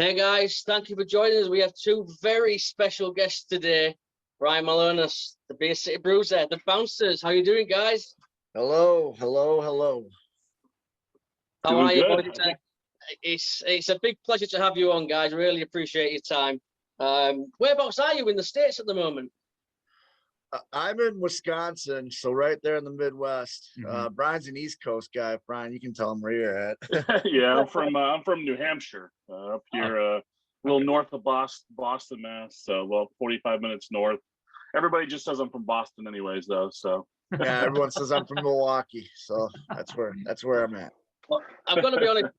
Hey guys, thank you for joining us. We have two very special guests today. Brian Malonis, the Beer City Bruiser, the Bouncers. How you doing, guys? Hello. How are you, boys? It's a big pleasure to have you on, guys. Really appreciate your time. Whereabouts are you in the States at the moment? I'm in Wisconsin, so right there in the Midwest. Mm-hmm. Brian's an East Coast guy. Brian, you can tell him where you're at. Yeah, I'm from New Hampshire, up here, a little north of Boston, Mass. So, well, 45 minutes north. Everybody just says I'm from Boston, anyways, though. So yeah, everyone says I'm from Milwaukee, so that's where I'm at. Well, I've got to be honest.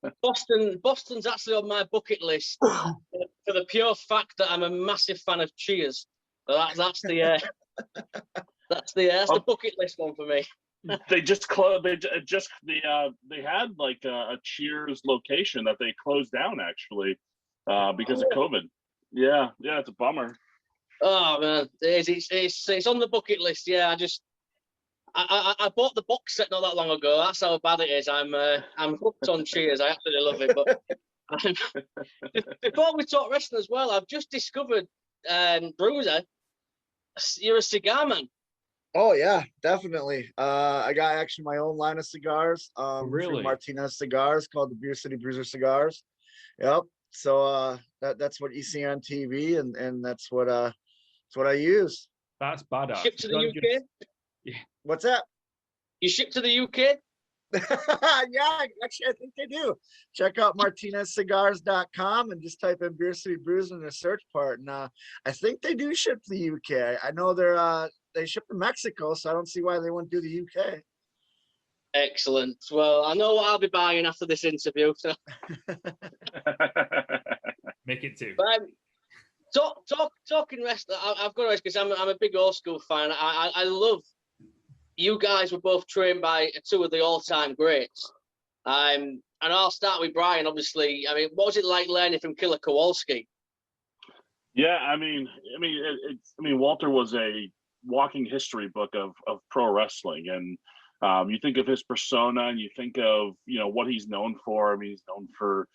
Boston's actually on my bucket list for the pure fact that I'm a massive fan of Cheers. So that's the bucket list one for me. They just closed. They had like a Cheers location that they closed down actually because of COVID. Yeah, it's a bummer. Oh man, it's on the bucket list. Yeah, I bought the box set not that long ago. That's how bad it is. I'm hooked on Cheers. I absolutely love it. But before we talk wrestling as well, I've just discovered, Bruiser, you're a cigar man. Oh yeah, definitely. I got actually my own line of cigars. Really? From Martinez Cigars, called the Beer City Bruiser Cigars. Yep. So that's what you see on TV, and that's what I use. That's badass. Ship to the UK? Yeah. What's that? You ship to the UK? Yeah, actually, I think they do. Check out martinezcigars.com and just type in Beer City Bruiser in the search part. And I think they do ship to the UK. I know they ship to Mexico, so I don't see why they wouldn't do the UK. Excellent. Well, I know what I'll be buying after this interview. So. Make it two. Talking wrestling, I've got to ask because I'm a big old school fan. I love you guys were both trained by two of the all-time greats. And I'll start with Brian, obviously. I mean, what was it like learning from Killer Kowalski? Yeah, I mean, Walter was a walking history book of pro wrestling, and you think of his persona, and you think of what he's known for. I mean, he's known for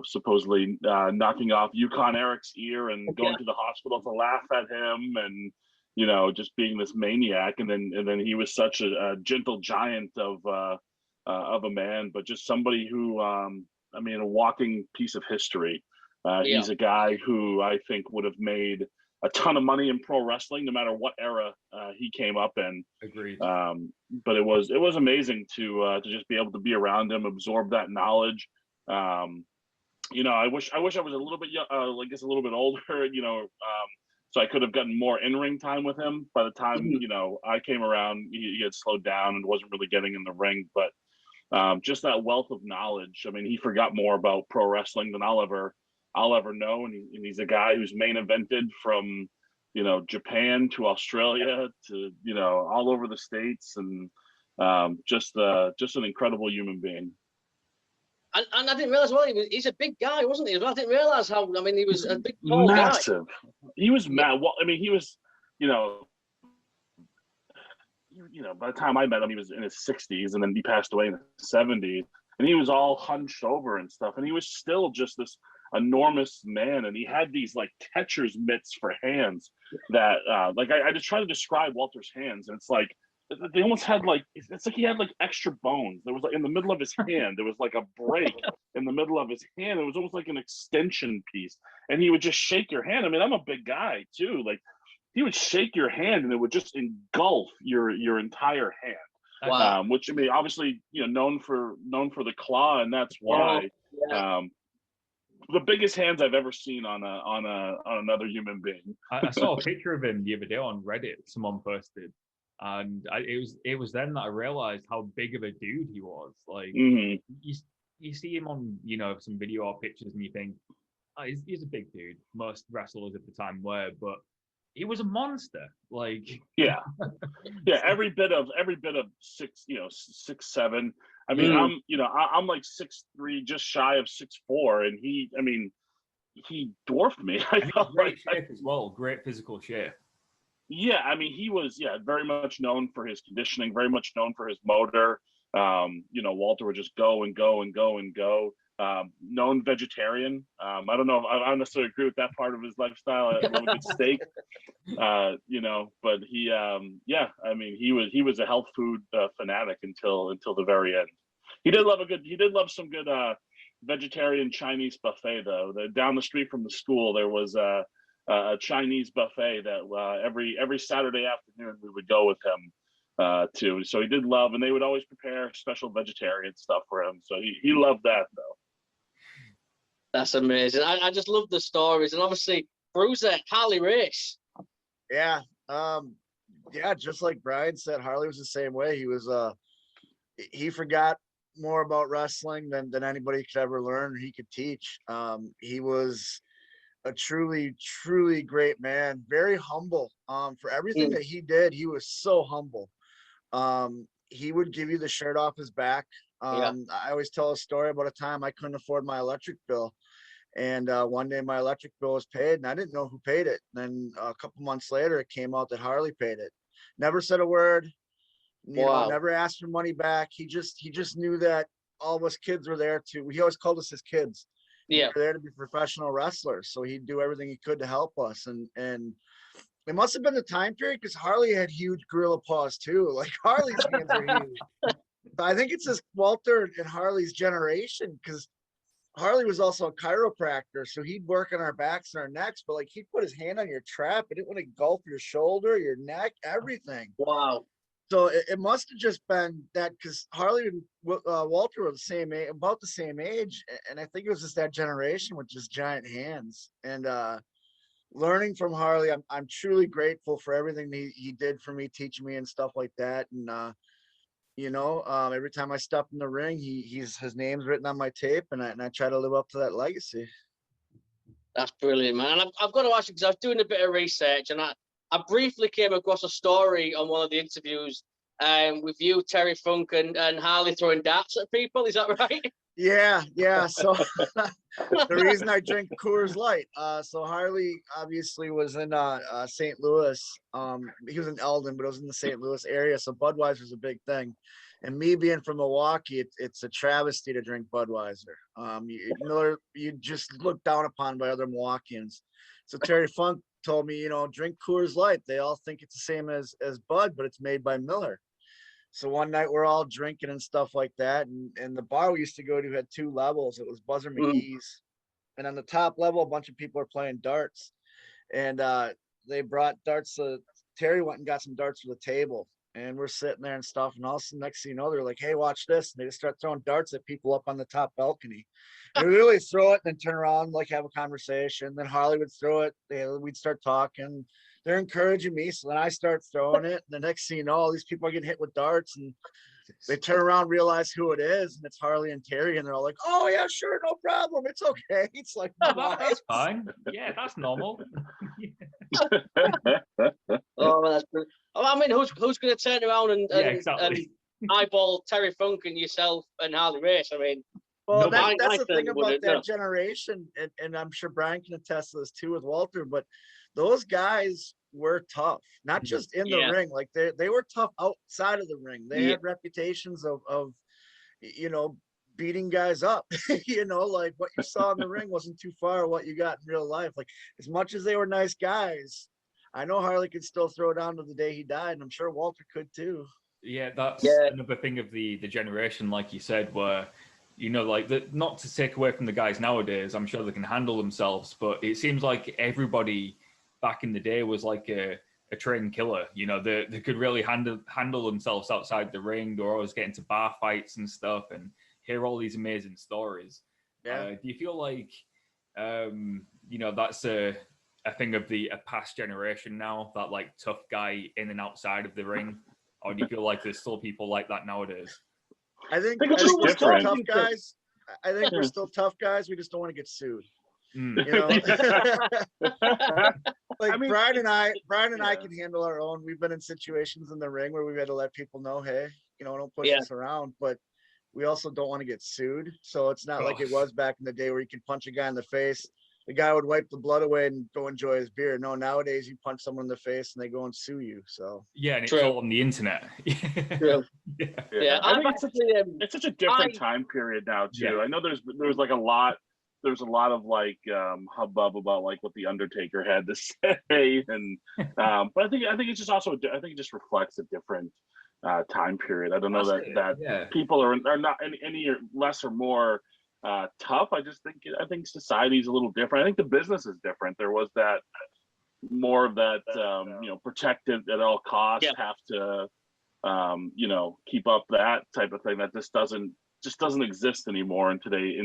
supposedly knocking off Yukon Eric's ear and going to the hospital to laugh at him, and just being this maniac. And then he was such a gentle giant of a man, but just somebody who, a walking piece of history. He's a guy who I think would have made a ton of money in pro wrestling, no matter what era he came up in. Agreed. But it was amazing to just be able to be around him, absorb that knowledge. I wish I was a little bit young, a little bit older, so I could have gotten more in-ring time with him. By the time I came around, he had slowed down and wasn't really getting in the ring. But just that wealth of knowledge. I mean, he forgot more about pro wrestling than I'll ever know, and he's a guy who's main evented from Japan to Australia to all over the States, and just an incredible human being. And I didn't realize he's a big guy, wasn't he? I didn't realize how. I mean, he was a big tall massive guy. He was mad. Well, I mean, he was by the time I met him, he was in his 60s, and then he passed away in his 70s, and he was all hunched over and stuff, and he was still just this enormous man, and he had these like catcher's mitts for hands that I just try to describe Walter's hands, and it's like they almost had it's like he had like extra bones. There was like in the middle of his hand, there was like a break in the middle of his hand. It was almost like an extension piece, and he would just shake your hand. I mean, I'm a big guy too. Like he would shake your hand, and it would just engulf your entire hand. Wow. Which, I mean, obviously, known for the claw, and that's why. Yeah. The biggest hands I've ever seen on another human being. I saw a picture of him the other day on Reddit. Someone posted, and it was then that I realized how big of a dude he was. Like you see him on some video or pictures, and you think, oh, he's a big dude. Most wrestlers at the time were, but he was a monster. Like yeah, every bit of 6'7". I mean, I'm like 6'3", just shy of 6'4", and he dwarfed me. Great shape as well, great physical shape. Yeah, I mean, he was very much known for his conditioning, very much known for his motor. Walter would just go and go and go and go. known vegetarian. I don't know if I don't necessarily agree with that part of his lifestyle. I love a good steak, you know, but he, yeah, I mean, he was a health food fanatic until the very end. He did love some good vegetarian Chinese buffet though. Down the street from the school, there was a Chinese buffet that every Saturday afternoon we would go with him to. So he did love, and they would always prepare special vegetarian stuff for him. So he loved that though. That's amazing. I just love the stories, and obviously Bruiser, Harley Race. Yeah, yeah, just like Brian said, Harley was the same way. He was he forgot more about wrestling than anybody could ever learn or he could teach. He was a truly great man, very humble. For everything that he did, he was so humble. He would give you the shirt off his back. I always tell a story about a time I couldn't afford my electric bill, and one day my electric bill was paid and I didn't know who paid it. And then a couple months later it came out that Harley paid it. Never said a word, you know, never asked for money back. He just knew that all of us kids were there to, he always called us his kids. Yeah, we were there to be professional wrestlers, so he'd do everything he could to help us. And it must have been the time period, because Harley had huge gorilla paws too. Like Harley's hands are huge. I think it's this Walter and Harley's generation, because Harley was also a chiropractor, so he'd work on our backs and our necks, but like he'd put his hand on your trap and it would engulf your shoulder, your neck, everything. wow. So it must have just been that, because Harley and Walter were the same age, about the same age, and I think it was just that generation with just giant hands. And learning from Harley, I'm truly grateful for everything he did for me, teaching me and stuff like that. And you know, every time I step in the ring, his name's written on my tape, and I try to live up to that legacy. That's brilliant, man. And I've got to ask you, because I was doing a bit of research, and I briefly came across a story on one of the interviews with you, Terry Funk, and Harley throwing darts at people. Is that right? Yeah. So the reason I drink Coors Light, so Harley obviously was in St. Louis. He was in Eldon, but it was in the St. Louis area, so Budweiser was a big thing. And me being from Milwaukee, it's a travesty to drink Budweiser. You just look down upon by other Milwaukeeans. So Terry Funk told me, you know, drink Coors Light. They all think it's the same as Bud, but it's made by Miller. So one night we're all drinking and stuff like that, and the bar we used to go to had 2 levels. It was Buzzer McGee's, and on the top level a bunch of people are playing darts, and they brought darts. Terry went and got some darts for the table, and we're sitting there and stuff, and all of a sudden, next thing you know, they're like, hey, watch this, and they just start throwing darts at people up on the top balcony. And we really throw it and then turn around, like have a conversation. Then Harley would throw it, we'd start talking. They're encouraging me, so then I start throwing it. And the next thing you know, all these people are getting hit with darts, and they turn around, realize who it is, and it's Harley and Terry, and they're all like, "Oh yeah, sure, no problem, it's okay." It's like, that's fine. Yeah, that's normal. Oh, that's brilliant. I mean, who's going to turn around and eyeball Terry Funk and yourself and Harley Race? I mean, well, that's the thing about that generation, and I'm sure Brian can attest to this too with Walter, but those guys were tough, not just in the ring. Like they were tough outside of the ring. They had reputations of you know, beating guys up. You know, like what you saw in the ring wasn't too far what you got in real life. Like as much as they were nice guys, I know Harley could still throw down to the day he died, and I'm sure Walter could too. Yeah, that's another thing of the generation, like you said, where, you know, like not to take away from the guys nowadays, I'm sure they can handle themselves, but it seems like everybody back in the day was like a trained killer. You know, they could really handle themselves outside the ring. They were always getting to bar fights and stuff, and hear all these amazing stories. Do you feel like, you know, that's a thing of a past generation now, that like tough guy in and outside of the ring? Or do you feel like there's still people like that nowadays? I think we're still tough guys. I think we're still tough guys. We just don't want to get sued. You know, like I mean, Brian and I can handle our own. We've been in situations in the ring where we've had to let people know, hey, you know, don't push us around, but we also don't want to get sued. So it's not like it was back in the day where you could punch a guy in the face, the guy would wipe the blood away and go enjoy his beer. No, nowadays you punch someone in the face and they go and sue you. So yeah, and it's all on the internet. True. Yeah. I think it's such a different time period now too. Yeah. I know there's like a lot. There's a lot of like hubbub about like what the Undertaker had to say, and but I think it's just also I think it just reflects a different time period. I don't know that people are not any less or more tough. I think society's a little different. I think the business is different. There was that more of that protected at all costs, have to keep up that type of thing that just doesn't exist anymore in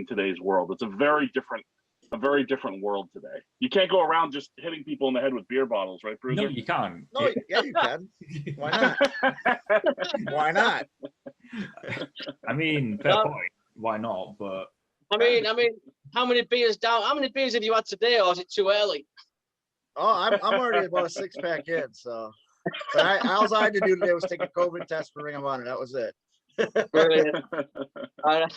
today's world. It's a very different world today. You can't go around just hitting people in the head with beer bottles, right, Bruiser? No, you can't. No, yeah, you can. Why not? Why not? I mean, fair point. Why not? But I mean, how many beers have you had today, or is it too early? Oh, I'm already about a 6-pack in, so. But all I had to do today was take a COVID test for Ring of Honor. That was it. Brilliant. I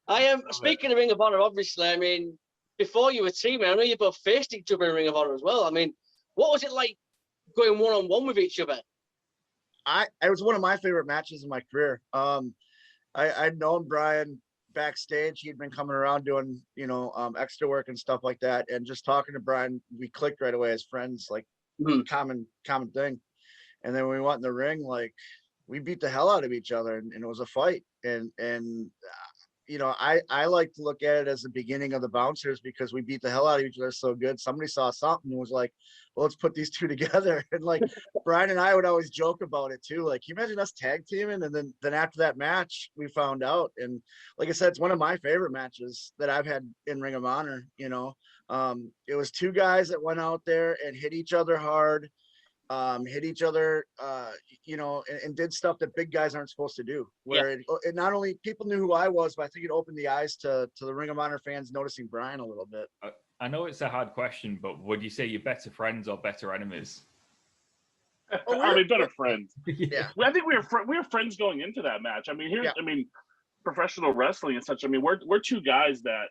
am speaking of Ring of Honor. Obviously, I mean, before you were teaming, I know you both faced each other in Ring of Honor as well. I mean, what was it like going one-on-one with each other? It was one of my favorite matches in my career. I'd known Brian backstage. He'd been coming around doing extra work and stuff like that, and just talking to Brian, we clicked right away as friends, like common thing. And then when we went in the ring, like, we beat the hell out of each other, and it was a fight. And I like to look at it as the beginning of the bouncers, because we beat the hell out of each other so good. Somebody saw something and was like, well, let's put these two together. And like Brian and I would always joke about it too. Like, can you imagine us tag teaming? And then after that match, we found out. And like I said, it's one of my favorite matches that I've had in Ring of Honor. It was two guys that went out there and hit each other hard. Hit each other, and did stuff that big guys aren't supposed to do. Where it not only people knew who I was, but I think it opened the eyes to the Ring of Honor fans noticing Brian a little bit. I know it's a hard question, but would you say you're better friends or better enemies? I mean, better friends. Yeah, I think we were friends going into that match. I mean, professional wrestling and such. I mean, we're two guys that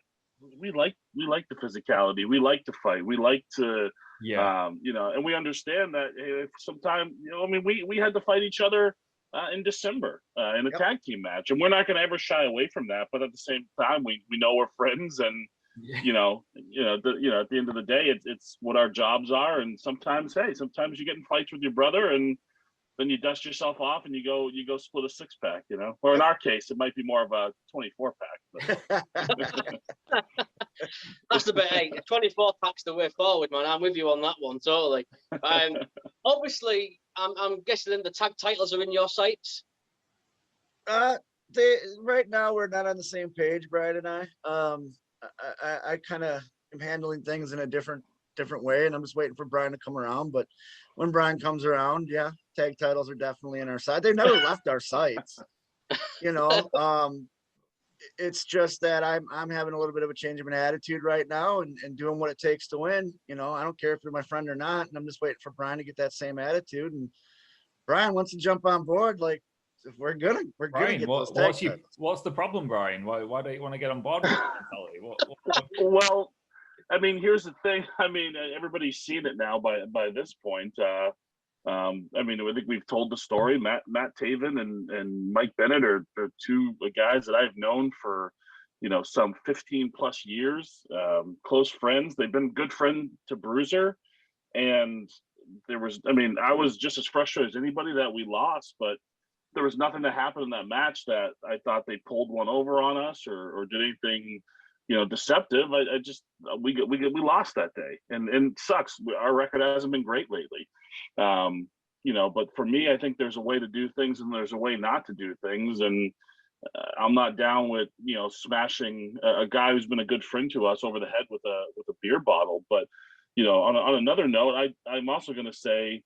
we like the physicality. We like to fight. We like to. And we understand that sometime, we had to fight each other in December in a tag team match, and we're not going to ever shy away from that. But at the same time, we know we're friends, and at the end of the day, it's what our jobs are. And sometimes you get in fights with your brother, and then you dust yourself off and you go split a 6-pack, or in our case, it might be more of a 24-pack. That's the bit. Hey, 24-pack's the way forward, man. I'm with you on that one, totally. Obviously, I'm guessing the tag titles are in your sights. Right now we're not on the same page, Brian and I. I kind of am handling things in a different way, and I'm just waiting for Brian to come around. But when Brian comes around, tag titles are definitely in our side. They've never left our sights. It's just that I'm having a little bit of a change of an attitude right now, and doing what it takes to win. I don't care if you're my friend or not, and I'm just waiting for Brian to get that same attitude. And Brian wants to jump on board. Like, if we're gonna get those tag titles. What's the problem, Brian? Why don't you want to get on board with that? Well, I mean, here's the thing. I mean, everybody's seen it now by this point. I think we've told the story. Matt Taven and Mike Bennett are two guys that I've known for, some 15 plus years, close friends. They've been good friend to Bruiser. And I was just as frustrated as anybody that we lost, but there was nothing that happened in that match that I thought they pulled one over on us or did anything, deceptive. We lost that day, and it sucks. Our record hasn't been great lately. But for me, I think there's a way to do things and there's a way not to do things. And I'm not down with, smashing a guy who's been a good friend to us over the head with a beer bottle. But, on another note, I'm also going to say,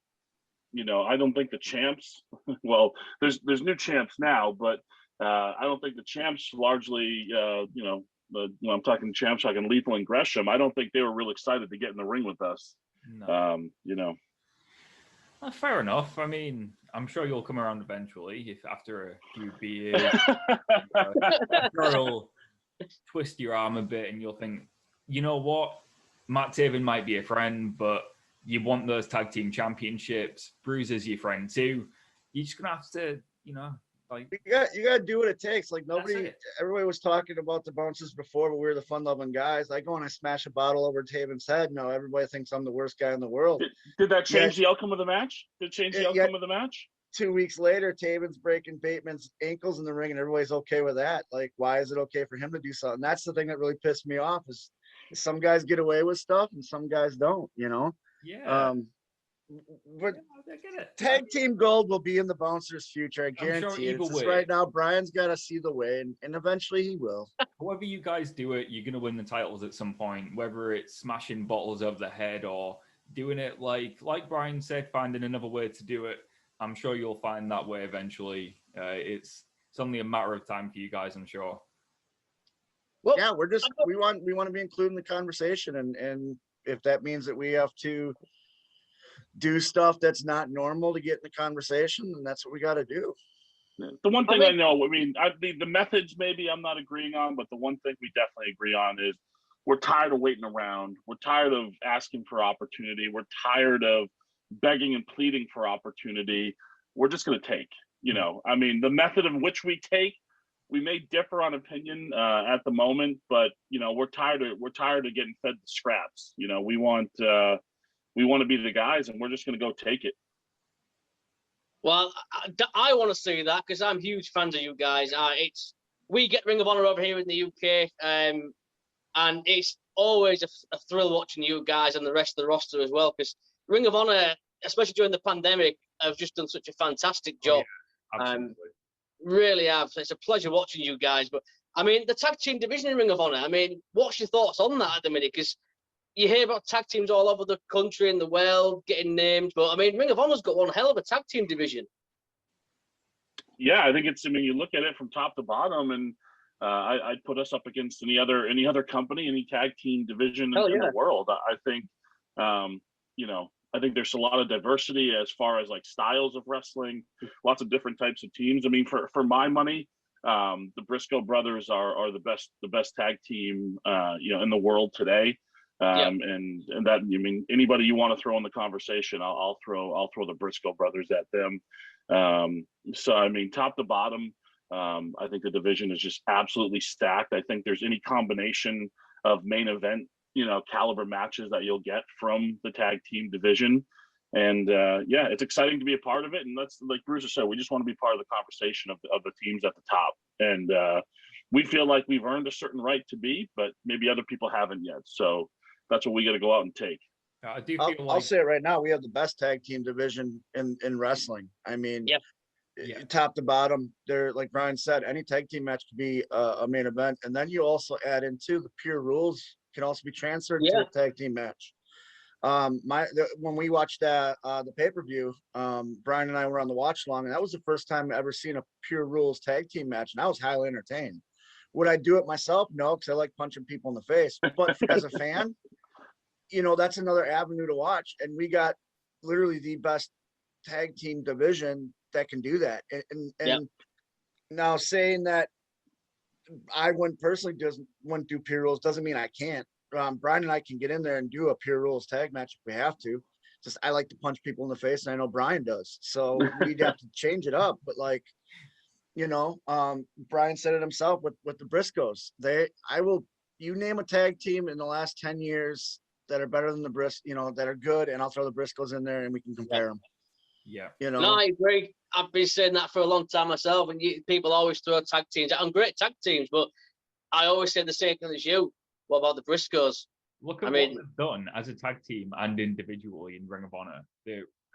I don't think the champs, well, there's new champs now, but I don't think the champs largely, when I'm talking champs, talking Lethal and Gresham, I don't think they were real excited to get in the ring with us. No. Fair enough. I mean, I'm sure you'll come around eventually if after a few beers, you'll twist your arm a bit and you'll think, you know what? Matt Taven might be a friend, but you want those tag team championships. Bruiser's your friend too. You're just gonna have to, like you got to do what it takes. Like everybody was talking about the bouncers before, but we were the fun-loving guys. I go and I smash a bottle over Taven's head. No, everybody thinks I'm the worst guy in the world. Did that change the outcome of the match? Did it change the outcome of the match? 2 weeks later, Taven's breaking Bateman's ankles in the ring, and everybody's okay with that. Like, why is it okay for him to do something? That's the thing that really pissed me off. Is some guys get away with stuff and some guys don't. Yeah. But tag team gold will be in the Bouncers' future. I guarantee it. Just right now, Brian's got to see the way, and eventually he will. However you guys do it, you're going to win the titles at some point, whether it's smashing bottles over the head or doing it like Brian said, finding another way to do it. I'm sure you'll find that way eventually. It's only a matter of time for you guys, I'm sure. Well, yeah, we want to be included in the conversation, and if that means that we have to do stuff that's not normal to get in the conversation, then that's what we got to do. The one thing I know, the methods maybe I'm not agreeing on, but the one thing we definitely agree on is we're tired of waiting around. We're tired of asking for opportunity. We're tired of begging and pleading for opportunity. We're just going to take, the method in which we take, we may differ on opinion at the moment, but we're tired of getting fed the scraps. We want to be the guys, and we're just going to go take it. Well, I want to see that because I'm huge fans of you guys. We get Ring of Honor over here in the UK, and it's always a thrill watching you guys and the rest of the roster as well, because Ring of Honor, especially during the pandemic, have just done such a fantastic job. Oh, yeah, absolutely. Really have. It's a pleasure watching you guys. But the tag team division in Ring of Honor, what's your thoughts on that at the minute? Because you hear about tag teams all over the country and the world getting named, but Ring of Honor's got one hell of a tag team division. Yeah, I think you look at it from top to bottom, and I'd put us up against any other company, any tag team division in the world. I think, I think there's a lot of diversity as far as like styles of wrestling, lots of different types of teams. For my money, the Briscoe brothers are the best tag team, in the world today. And that, anybody you want to throw in the conversation, I'll throw the Briscoe brothers at them. Top to bottom, I think the division is just absolutely stacked. I think there's any combination of main event, caliber matches that you'll get from the tag team division. And it's exciting to be a part of it. And that's, like Bruiser said, we just want to be part of the conversation of the teams at the top. And we feel like we've earned a certain right to be, but maybe other people haven't yet. So that's what we got to go out and take. I do feel I'll say it right now, we have the best tag team division in wrestling. Top to bottom, there, like Brian said, any tag team match could be a main event. And then you also add into the pure rules can also be transferred to a tag team match. When we watched the pay-per-view, Brian and I were on the watch along, and that was the first time I ever seen a pure rules tag team match, and I was highly entertained. Would I do it myself? No, because I like punching people in the face. But as a fan, that's another avenue to watch. And we got literally the best tag team division that can do that. And now saying that I wouldn't do pure rules doesn't mean I can't. Brian and I can get in there and do a pure rules tag match if we have to. Just I like to punch people in the face, and I know Brian does. So we'd have to change it up. But Brian said it himself with the Briscoes. You name a tag team in the last 10 years that are better than the that are good, and I'll throw the Briscoes in there and we can compare them. Yeah. No, I agree. I've been saying that for a long time myself, and people always throw tag teams. I'm great tag teams, but I always say the same thing as you. What about the Briscoes? Look at what they've done as a tag team and individually in Ring of Honor.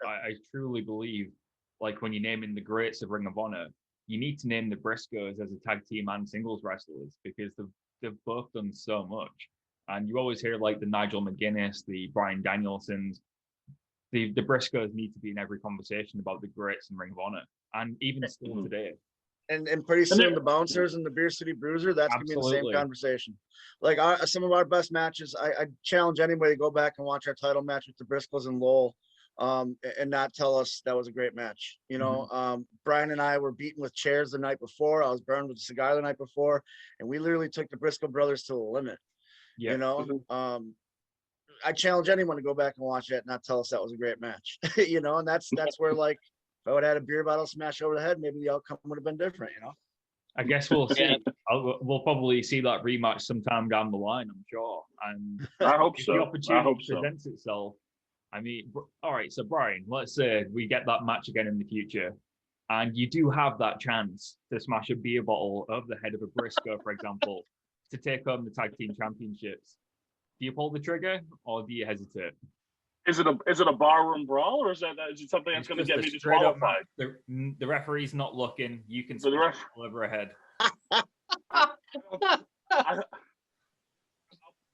I truly believe, like, when you're naming the greats of Ring of Honor, you need to name the Briscoes as a tag team and singles wrestlers, because they've both done so much. And you always hear like the Nigel McGuinness, the Bryan Danielsons. The Briscoes need to be in every conversation about the greats in Ring of Honor, and even still today. And pretty soon the Bouncers and the Beer City Bruiser, that's going to be in the same conversation. Like some of our best matches, I challenge anybody to go back and watch our title match with the Briscoes and Lowell, and not tell us that was a great match. Brian and I were beaten with chairs the night before. I was burned with a cigar the night before, and we literally took the Briscoe brothers to the limit. I challenge anyone to go back and watch it and not tell us that was a great match. You know, and that's where, like, if I would have had a beer bottle smash over the head, maybe the outcome would have been different, you know. I guess we'll see. We'll probably see that rematch sometime down the line, I'm sure. And I hope if so. the opportunity I hope so. presents itself. I mean, all right. So Brian, let's say we get that match again in the future, and you do have that chance to smash a beer bottle over the head of a Briscoe, for example, to take home the tag team championships. Do you pull the trigger or do you hesitate? Is it a barroom brawl, or is it something that's going to get me disqualified? The referee's not looking. You can So smash all over a head.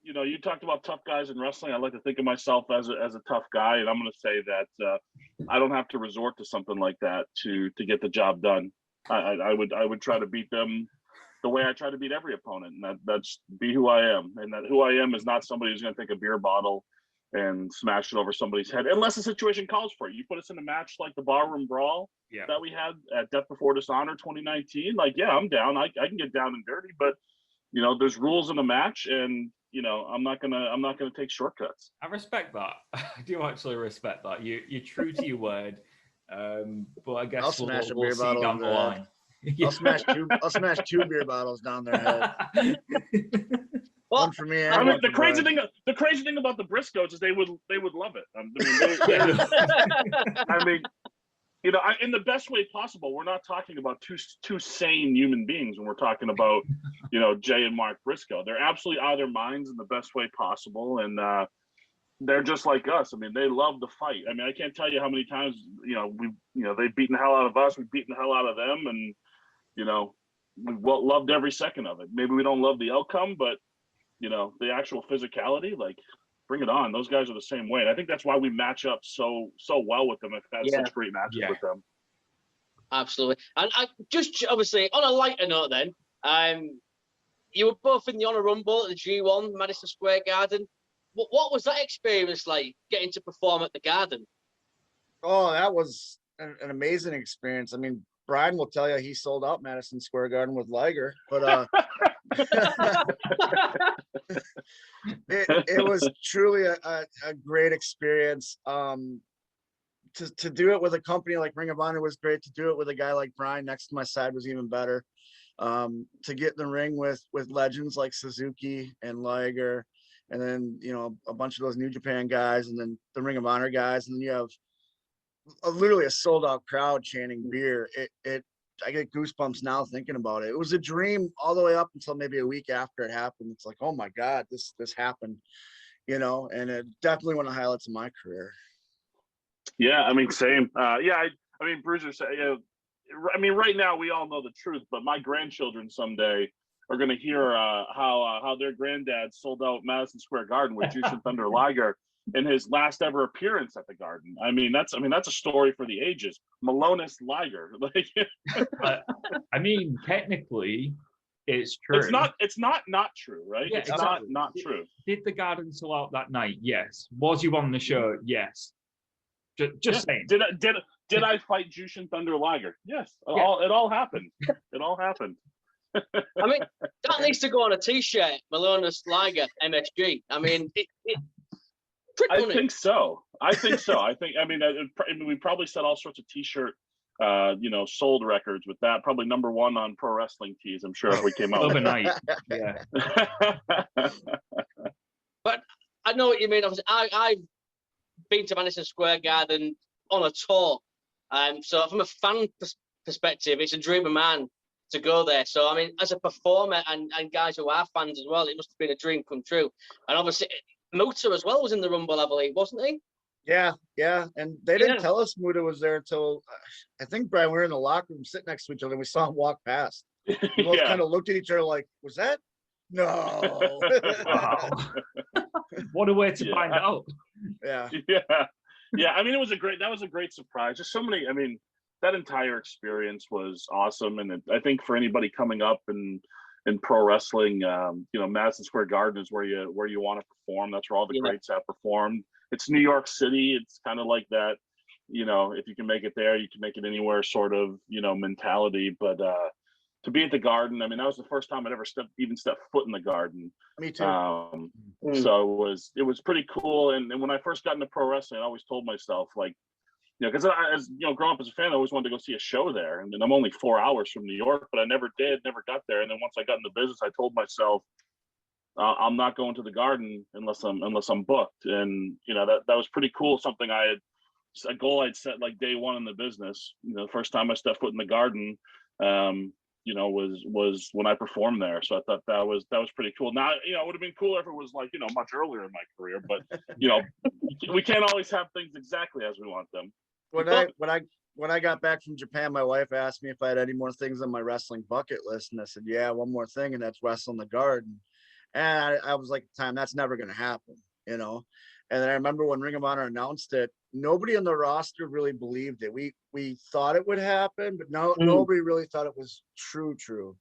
You know, you talked about tough guys in wrestling. I like to think of myself as a tough guy, and I'm going to say that I don't have to resort to something like that to get the job done. I would try to beat them the way I try to beat every opponent, and that's be who I am. And that who I am is not somebody who's going to take a beer bottle and smash it over somebody's head, unless the situation calls for it. You put us in a match like the barroom brawl that we had at Death Before Dishonor 2019. Like, yeah, I'm down. I can get down and dirty, but you know, there's rules in the match, and you know, I'm not gonna take shortcuts. I respect that. I do actually respect that. You're true to your word. But I guess I'll smash a we'll beer see bottle down the over line. I'll smash two beer bottles down their head. One for me. I mean, the crazy thing about the Briscoes is they would love it. I mean, you know, in the best way possible. We're not talking about two sane human beings when we're talking about, you know, Jay and Mark Briscoe. They're absolutely out of their minds in the best way possible, and they're just like us. I mean, they love the fight. I mean, I can't tell you how many times, you know, they've beaten the hell out of us. We've beaten the hell out of them, and you know, we've loved every second of it. Maybe we don't love the outcome, but you know, the actual physicality, like, bring it on. Those guys are the same way. And I think that's why we match up so well with them. I've had such great matches with them. Absolutely. And I just obviously on a lighter note then, you were both in the Honor Rumble at the G1 Madison Square Garden. What was that experience like, getting to perform at the Garden? Oh, that was an amazing experience. I mean, Brian will tell you he sold out Madison Square Garden with Liger, but it was truly a great experience. To do it with a company like Ring of Honor was great. To do it with a guy like Brian next to my side was even better. To get in the ring with legends like Suzuki and Liger, and then, you know, a bunch of those New Japan guys, and then the Ring of Honor guys, and then you have literally a sold out crowd chanting beer. I get goosebumps now thinking about it. It was a dream all the way up until maybe a week after it happened. It's like, oh my God, this happened, you know, and it definitely one of the highlights of my career. Yeah, I mean, same. I mean, Bruiser said, you know, I mean, right now we all know the truth, but my grandchildren someday are going to hear how their granddad sold out Madison Square Garden with Jushin Thunder Liger in his last ever appearance at the Garden. I mean, that's a story for the ages. Malonis Liger. Like, I mean, technically, it's true. It's not true, right? Yeah, it's exactly. not true. Did the Garden sell out that night? Yes. Was you on the show? Yes. Just saying. Did I fight Jushin Thunder Liger? Yes. It all happened. It all happened. I mean, that needs to go on a T-shirt. Malonis Liger MSG. I mean, I think so. I mean, we probably set all sorts of T-shirt, you know, sold records with that. Probably #1 on pro wrestling tees, I'm sure, if we came out overnight. Yeah. But I know what you mean. Obviously, I've been to Madison Square Garden on a tour, so from a fan perspective, it's a dream of man to go there. So I mean, as a performer and guys who are fans as well, it must have been a dream come true. And obviously, Muta as well was in the Rumble, I believe, wasn't he? Yeah. And they didn't tell us Muta was there until, I think, Brian, we were in the locker room sitting next to each other and we saw him walk past. We both kind of looked at each other like, was that? No. Wow. What a way to find out. Yeah. I mean, that was a great surprise. Just so many, I mean, that entire experience was awesome. And I think for anybody coming up in pro wrestling, you know, Madison Square Garden is where you want to perform. That's where all the greats have performed. It's New York City. It's kind of like that, you know, if you can make it there, you can make it anywhere sort of, you know, mentality. But to be at the Garden. I mean, that was the first time I'd ever stepped foot in the Garden. Me too. So it was pretty cool. And when I first got into pro wrestling, I always told myself, like, you know, because as you know, growing up as a fan, I always wanted to go see a show there. And then I'm only 4 hours from New York, but I never got there. And then once I got in the business, I told myself, I'm not going to the Garden unless I'm booked. And you know, that was pretty cool. Something a goal I'd set like day one in the business. You know, the first time I stepped foot in the Garden, you know, was when I performed there. So I thought that was pretty cool. Now, you know, it would have been cooler if it was like, you know, much earlier in my career, but you know, we can't always have things exactly as we want them. When I got back from Japan, my wife asked me if I had any more things on my wrestling bucket list, and I said, yeah, one more thing, and that's wrestling the Garden. And I was like, at the time, that's never going to happen, you know. And then I remember when Ring of Honor announced it, nobody on the roster really believed it. We thought it would happen, but nobody really thought it was true.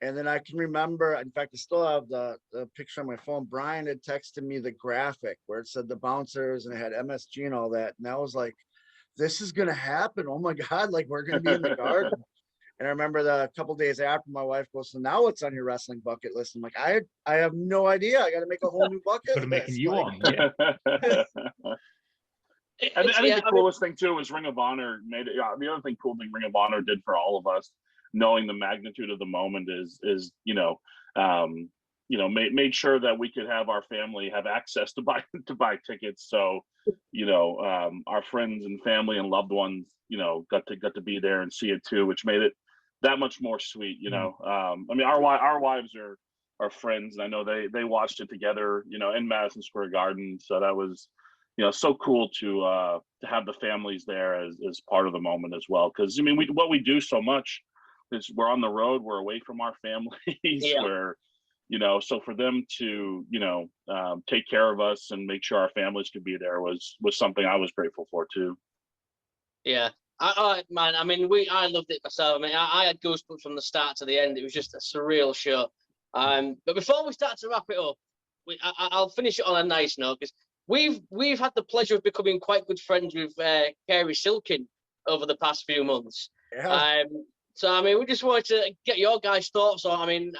And then I can remember, in fact, I still have the picture on my phone. Brian had texted me the graphic where it said the bouncers and it had MSG and all that. And I was like, this is going to happen. Oh my God, like we're going to be in the Garden. And I remember a couple days after, my wife goes, so now what's on your wrestling bucket list? I'm like, I have no idea. I got to make a whole new bucket list. Make a new one. Yeah. I think the coolest thing too is Ring of Honor made it. The other cool thing Ring of Honor did for all of us, knowing the magnitude of the moment, is made sure that we could have our family have access to buy tickets. So, you know, our friends and family and loved ones, you know, got to be there and see it too, which made it that much more sweet. You know, I mean, our wives are friends, and I know they watched it together, you know, in Madison Square Garden. So that was, you know, so cool to have the families there as part of the moment as well. Because I mean, what we do so much is we're on the road, we're away from our families, we're, you know, so for them to, you know, take care of us and make sure our families could be there was something I was grateful for too. Yeah, I loved it myself. I mean, I had goosebumps from the start to the end. It was just a surreal show. But before we start to wrap it up, I'll finish it on a nice note, because we've had the pleasure of becoming quite good friends with Kerry Silkin over the past few months. Yeah. So I mean, we just wanted to get your guys' thoughts on. I mean,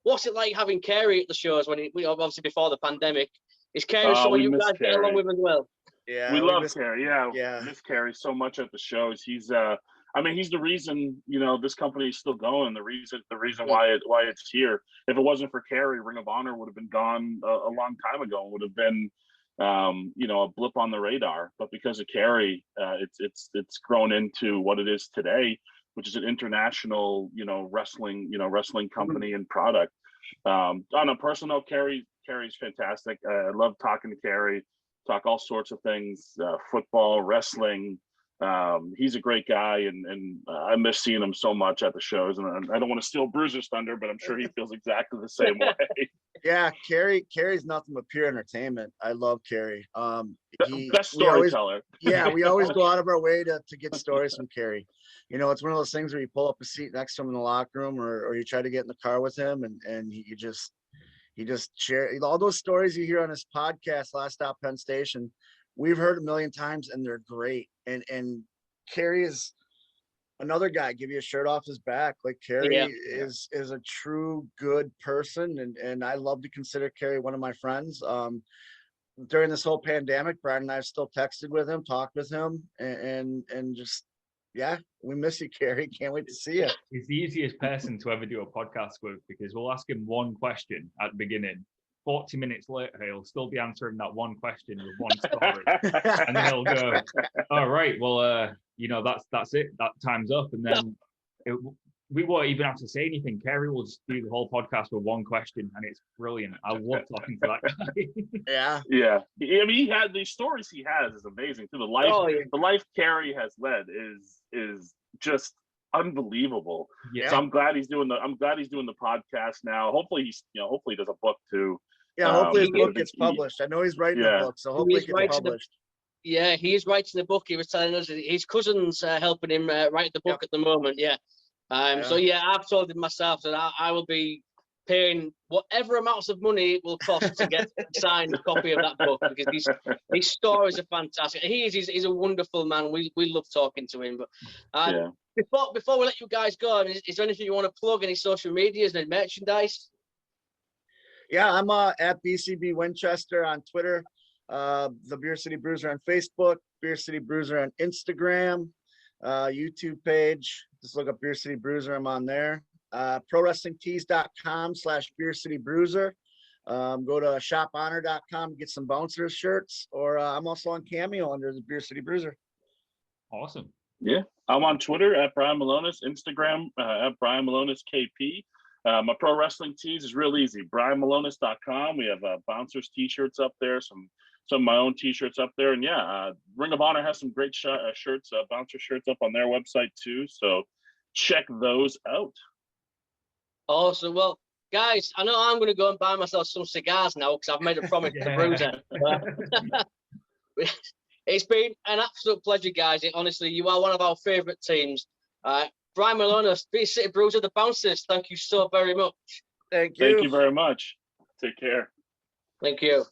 what's it like having Kerry at the shows when we obviously before the pandemic? Is Kerry someone you guys get along with as well? Yeah, we love Kerry. Yeah, miss Kerry so much at the shows. He's he's the reason, you know, this company is still going. The reason why it's here. If it wasn't for Kerry, Ring of Honor would have been gone a long time ago. It would have been, you know, a blip on the radar. But because of Kerry, it's grown into what it is today, which is an international, you know, wrestling company and product. On a personal note, Kerry's fantastic. I love talking to Kerry. Talk all sorts of things, football, wrestling. He's a great guy, and I miss seeing him so much at the shows. And I don't want to steal Bruiser's thunder, but I'm sure he feels exactly the same way. Yeah, Kerry's nothing but pure entertainment. I love Kerry. Best storyteller. We always go out of our way to get stories from Kerry. You know, it's one of those things where you pull up a seat next to him in the locker room, or you try to get in the car with him, and he just share all those stories you hear on his podcast, Last Stop Penn Station. We've heard a million times, and they're great. And Kerry is another guy, give you a shirt off his back. Like Kerry is a true good person, and I love to consider Kerry one of my friends. During this whole pandemic, Brian and I have still texted with him, talked with him, and just we miss you, Kerry. Can't wait to see you. He's the easiest person to ever do a podcast with, because we'll ask him one question at the beginning. 40 minutes later, he'll still be answering that one question with one story. And then he'll go, all right, well, you know, that's it. That time's up. And then we won't even have to say anything. Kerry will just do the whole podcast with one question, and it's brilliant. I love talking to that guy. Yeah. I mean, he had these stories he has is amazing too. The life Kerry has led is just unbelievable. Yeah. So I'm glad he's doing the podcast now. Hopefully he does a book too. Yeah, hopefully his book gets published. I know he's writing a book, so hopefully it gets published. He is writing the book. He was telling us his cousin's helping him write the book at the moment. So I've told him myself that I will be paying whatever amounts of money it will cost to get a signed copy of that book, because his stories are fantastic. He's a wonderful man. We love talking to him. But before we let you guys go, is there anything you want to plug? Any social medias and merchandise? Yeah, I'm at BCB Winchester on Twitter, the Beer City Bruiser on Facebook, Beer City Bruiser on Instagram, YouTube page. Just look up Beer City Bruiser. I'm on there. ProWrestlingTees.com/Beer City Bruiser. Go to ShopHonor.com to get some Bouncers shirts, or I'm also on Cameo under the Beer City Bruiser. Awesome. Yeah, I'm on Twitter at Brian Malonis, Instagram at Brian Malonis KP. My pro wrestling tees is real easy. BrianMalonis.com. We have Bouncers t-shirts up there, some of my own t-shirts up there, and Ring of Honor has some great shirts, Bouncer shirts up on their website too. So check those out. Awesome. Well, guys, I know I'm going to go and buy myself some cigars now because I've made a promise to the Bruiser. It's been an absolute pleasure, guys. Honestly, you are one of our favourite teams. Brian Malonis, Beer City Bruiser, the Bouncers, thank you so very much. Thank you. Thank you very much. Take care. Thank you.